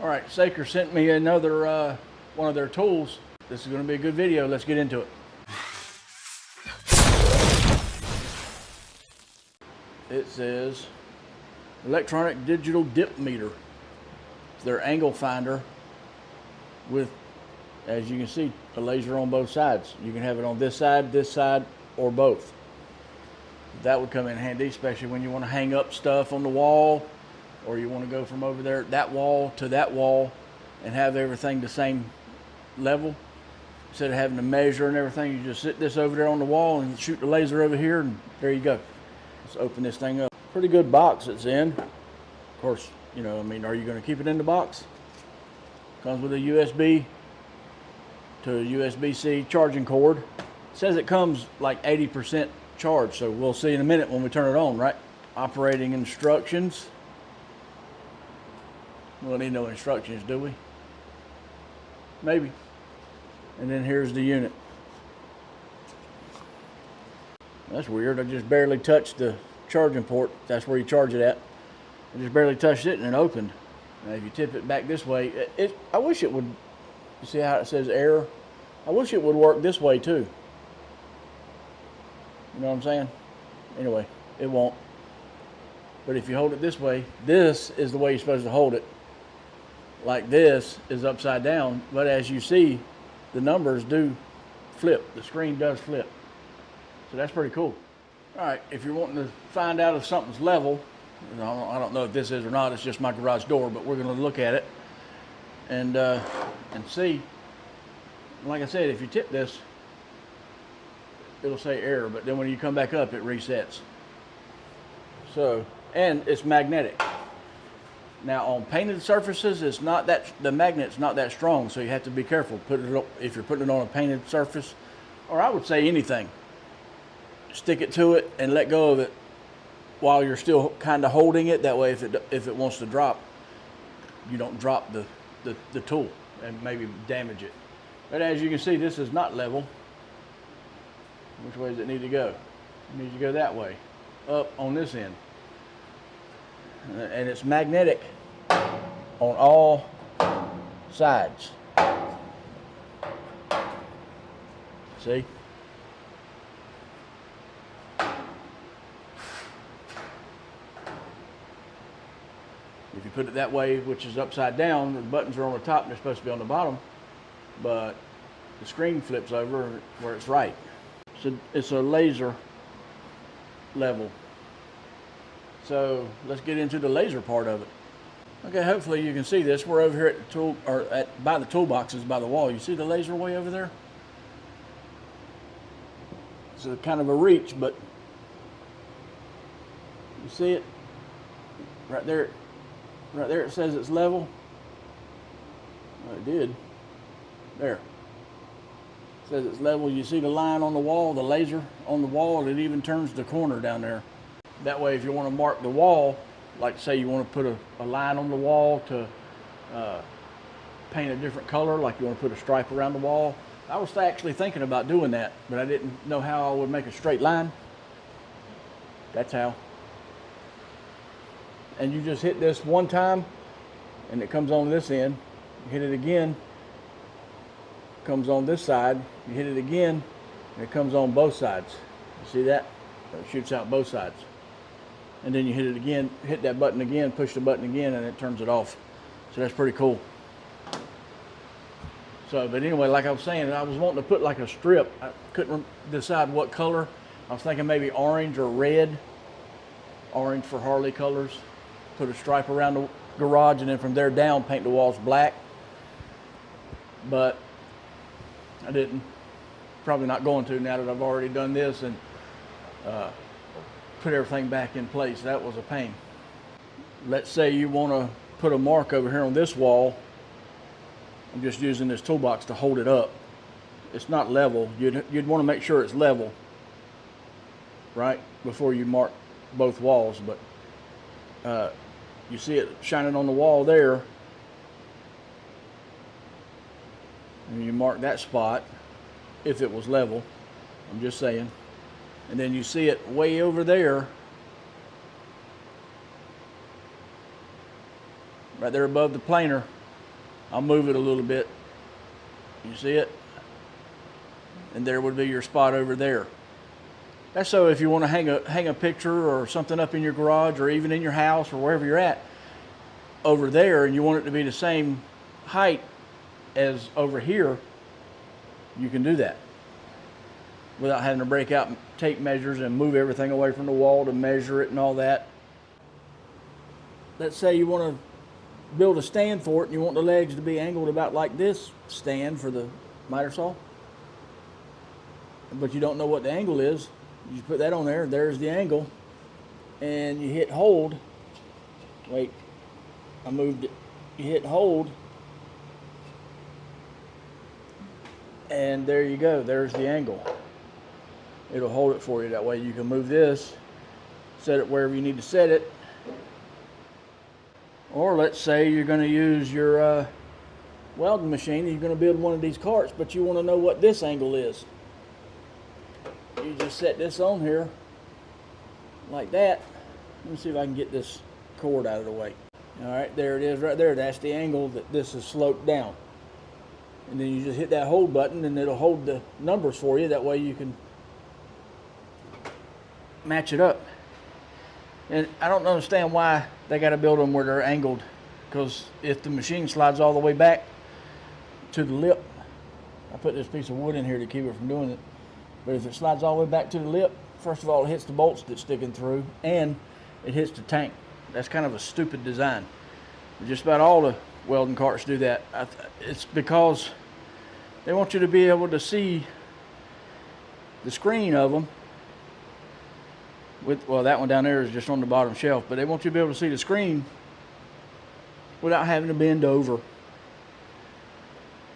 All right, Saker sent me another one of their tools. This is going to be a good video. Let's get into it. It says electronic digital dip meter. It's their angle finder with, as you can see, a laser on both sides. You can have it on this side, or both. That would come in handy, especially when you want to hang up stuff on the wall, or you want to go from over there, that wall to that wall, and have everything the same level. Instead of having to measure and everything, you just sit this over there on the wall and shoot the laser over here, and there you go. Let's open this thing up. Pretty good box it's in. Of course, you know, I mean, are you going to keep it in the box? Comes with a USB to a USB-C charging cord. It says it comes like 80% charged, so we'll see in a minute when we turn it on, right? Operating instructions. We don't need no instructions, do we? Maybe. And then here's the unit. That's weird. I just barely touched the charging port. That's where you charge it at. I just barely touched it and it opened. Now if you tip it back this way, I wish it would, you see how it says air? I wish it would work this way too. You know what I'm saying? Anyway, it won't. But if you hold it this way, this is the way you're supposed to hold it. Like this is upside down, but as you see, the numbers do flip. The screen does flip. So that's pretty cool. All right, if you're wanting to find out if something's level, I don't know if this is or not, it's just my garage door, but we're gonna look at it and see. Like I said, if you tip this, it'll say error, but then when you come back up, it resets. So, and it's magnetic. Now on painted surfaces, it's not that, the magnet's not that strong, so you have to be careful. If you're putting it on a painted surface, or I would say anything, stick it to it and let go of it while you're still kind of holding it. That way, if it wants to drop, you don't drop the tool and maybe damage it. But as you can see, this is not level. Which way does it need to go? It needs to go that way, up on this end. And it's magnetic on all sides. See? If you put it that way, which is upside down, the buttons are on the top and they're supposed to be on the bottom, but the screen flips over where it's right. So it's a laser level. So let's get into the laser part of it. Okay, hopefully you can see this. We're over here at the tool, or by the toolboxes by the wall. You see the laser way over there? It's a kind of a reach, but you see it right there. Right there it says it's level. Well, it did. There. It says it's level. You see the line on the wall, the laser on the wall, it even turns the corner down there. That way if you want to mark the wall, like say you want to put a line on the wall to paint a different color, like you want to put a stripe around the wall. I was actually thinking about doing that, but I didn't know how I would make a straight line. That's how. And you just hit this one time and it comes on this end. You hit it again, it comes on this side. You hit it again and it comes on both sides. You see that? It shoots out both sides. And then you hit it again, hit that button again, push the button again, and it turns it off. So that's pretty cool. So, but anyway, like I was saying, I was wanting to put like a strip. I couldn't decide what color. I was thinking maybe orange or red. Orange for Harley colors. Put a stripe around the garage, and then from there down, paint the walls black. But I didn't. Probably not going to now that I've already done this and put everything back in place. That was a pain. Let's say you want to put a mark over here on this wall. I'm just using this toolbox to hold it up. It's not level. You'd want to make sure it's level, right, before you mark both walls. But you see it shining on the wall there, and you mark that spot if it was level. I'm just saying. And then you see it way over there, right there above the planer. I'll move it a little bit. You see it? And there would be your spot over there. That's so if you want to hang a picture or something up in your garage or even in your house or wherever you're at, over there, and you want it to be the same height as over here, you can do that without having to break out tape measures and move everything away from the wall to measure it and all that. Let's say you want to build a stand for it and you want the legs to be angled about like this stand for the miter saw, but you don't know what the angle is. You just put that on there, there's the angle, and you hit hold. Wait, I moved it. You hit hold, and there you go, there's the angle. It'll hold it for you. That way you can move this, set it wherever you need to set it. Or let's say you're going to use your welding machine and you're going to build one of these carts, but you want to know what this angle is. You just set this on here like that. Let me see if I can get this cord out of the way. All right, there it is right there. That's the angle that this is sloped down. And then you just hit that hold button and it'll hold the numbers for you. That way you can match it up. And I don't understand why they got to build them where they're angled, because if the machine slides all the way back to the lip, I put this piece of wood in here to keep it from doing it, but if it slides all the way back to the lip, first of all, it hits the bolts that's sticking through, and it hits the tank. That's kind of a stupid design. Just about all the welding carts do that. It's because they want you to be able to see the screen of them. Well, that one down there is just on the bottom shelf, but they want you to be able to see the screen without having to bend over.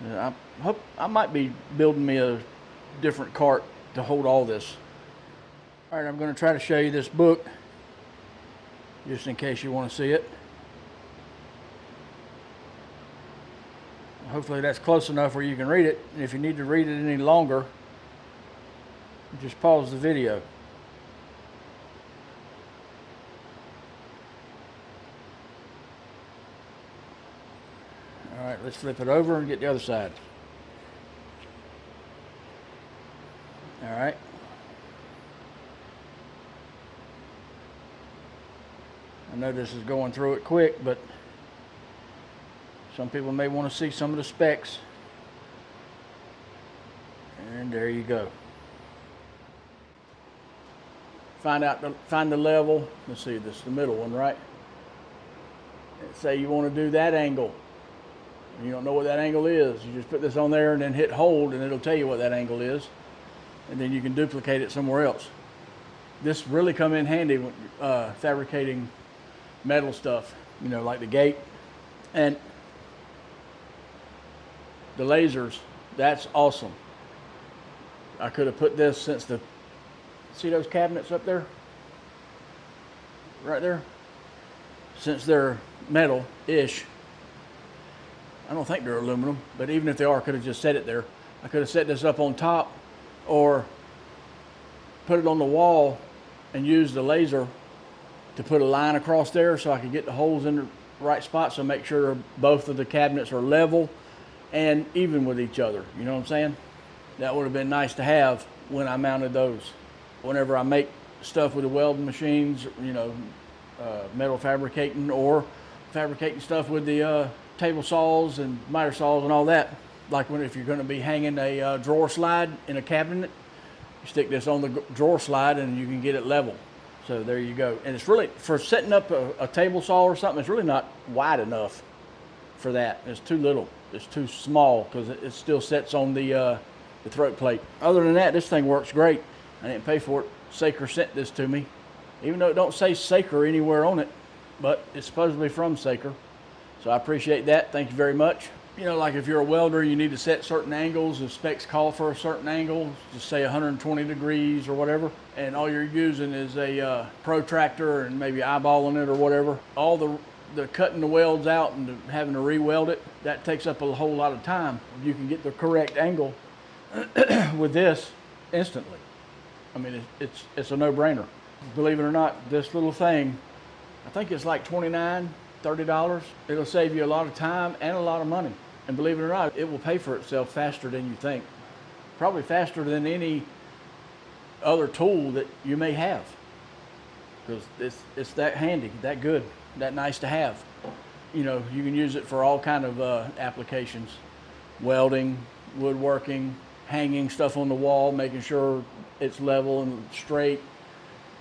And I might be building me a different cart to hold all this. All right, I'm going to try to show you this book, just in case you want to see it. Hopefully that's close enough where you can read it. And if you need to read it any longer, just pause the video. All right, let's flip it over and get the other side. All right. I know this is going through it quick, but some people may want to see some of the specs. And there you go. Find the level. Let's see, this is the middle one, right? And say you want to do that angle. You don't know what that angle is. You just put this on there and then hit hold, and it'll tell you what that angle is. And then you can duplicate it somewhere else. This really come in handy when fabricating metal stuff, you know, like the gate and the lasers. That's awesome. I could have put this since see those cabinets up there? Right there? Since they're metal-ish, I don't think they're aluminum, but even if they are, I could have just set it there. I could have set this up on top or put it on the wall and used the laser to put a line across there so I could get the holes in the right spot, so make sure both of the cabinets are level and even with each other. You know what I'm saying? That would have been nice to have when I mounted those. Whenever I make stuff with the welding machines, you know, metal fabricating or fabricating stuff with the table saws and miter saws and all that. Like if you're going to be hanging a drawer slide in a cabinet, you stick this on the drawer slide and you can get it level. So there you go. And it's really, for setting up a table saw or something, it's really not wide enough for that. It's too little. It's too small because it still sets on the throat plate. Other than that, this thing works great. I didn't pay for it. Saker sent this to me, even though it don't say Saker anywhere on it, but it's supposedly from Saker. So I appreciate that. Thank you very much. You know, like if you're a welder, you need to set certain angles. The specs call for a certain angle, just say 120 degrees or whatever, and all you're using is a protractor and maybe eyeballing it or whatever. All the cutting the welds out and having to re-weld it, that takes up a whole lot of time. You can get the correct angle with this instantly. I mean, it's a no-brainer. Believe it or not, this little thing, I think it's like 29 $30. It'll save you a lot of time and a lot of money. And believe it or not, it will pay for itself faster than you think. Probably faster than any other tool that you may have. Because it's that handy, that good, that nice to have. You know, you can use it for all kind of applications. Welding, woodworking, hanging stuff on the wall, making sure it's level and straight.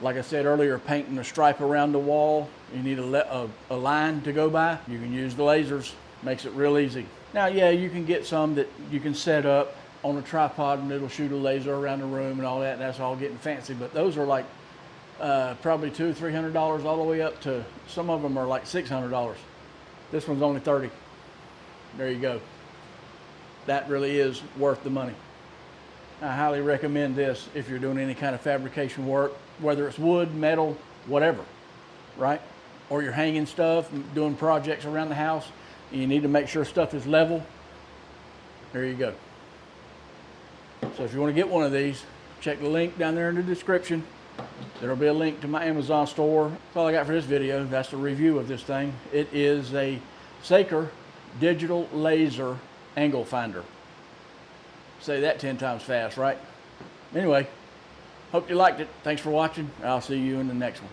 Like I said earlier, painting a stripe around the wall. You need a line to go by. You can use the lasers. Makes it real easy. Now, yeah, you can get some that you can set up on a tripod and it'll shoot a laser around the room and all that. And that's all getting fancy. But those are like probably $200-300 all the way up to, some of them are like $600. This one's only $30. There you go. That really is worth the money. I highly recommend this if you're doing any kind of fabrication work, whether it's wood, metal, whatever, right? Or you're hanging stuff, doing projects around the house, and you need to make sure stuff is level. There you go. So if you want to get one of these, check the link down there in the description. There'll be a link to my Amazon store. That's all I got for this video. That's the review of this thing. It is a Saker digital laser angle finder. Say that 10 times fast, right? Anyway, hope you liked it. Thanks for watching. I'll see you in the next one.